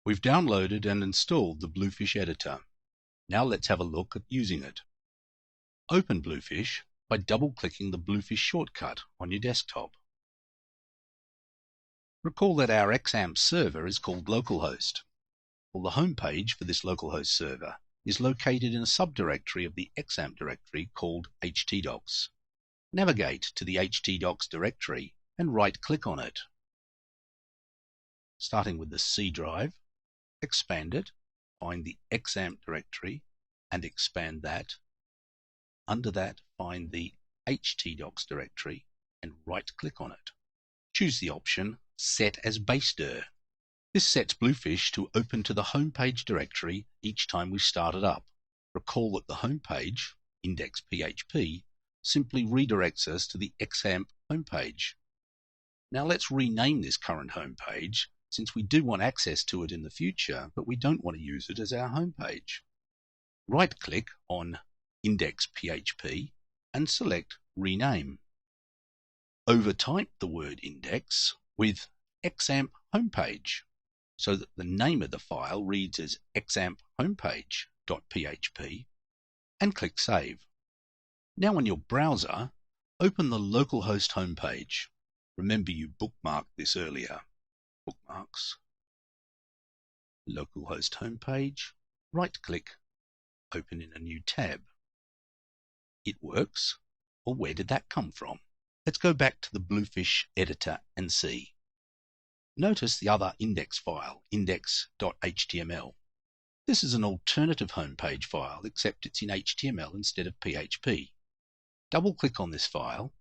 We've downloaded and installed the Bluefish editor. Now let's have a look at using it. Open Bluefish by double-clicking the Bluefish shortcut on your desktop. Recall that our XAMPP server is called localhost. Well, the home page for this localhost server is located in a subdirectory of the XAMPP directory called htdocs. Navigate to the htdocs directory and right-click on it. Starting with the C drive, expand it, find the XAMPP directory and expand that. Under that, find the htdocs directory and right-click on it. Choose the option Set as base dir. This sets Bluefish to open to the home page directory each time we start it up. Recall that the home page, index.php, simply redirects us to the XAMPP home page. Now let's rename this current home page, since we do want access to it in the future, but we don't want to use it as our home page. Right-click on index.php and select Rename. Overtype the word index with XAMPP homepage so that the name of the file reads as xamppphomepage.php and click Save. Now on your browser, open the localhost homepage. Remember you bookmarked this earlier. Bookmarks. Localhost homepage. Right-click. Open in a new tab. It works. Well, where did that come from? Let's go back to the Bluefish editor and see. Notice the other index file, index.html. This is an alternative homepage file, except it's in HTML instead of PHP. Double-click on this file,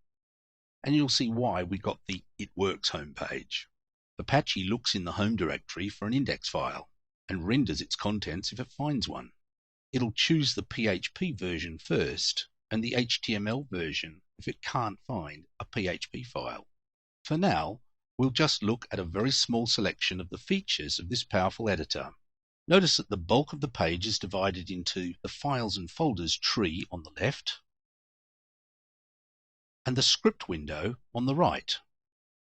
and you'll see why we got the It Works homepage. Apache looks in the home directory for an index file and renders its contents if it finds one. It'll choose the PHP version first and the HTML version if it can't find a PHP file. For now, we'll just look at a very small selection of the features of this powerful editor. Notice that the bulk of the page is divided into the Files and Folders tree on the left and the script window on the right.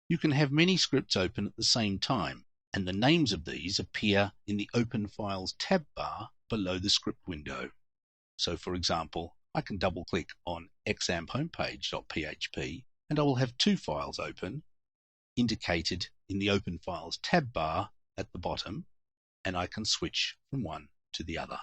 You can have many scripts open at the same time, and the names of these appear in the Open Files tab bar below the script window. So for example, I can double-click on xamppphomepage.php and I will have two files open, indicated in the Open Files tab bar at the bottom, and I can switch from one to the other.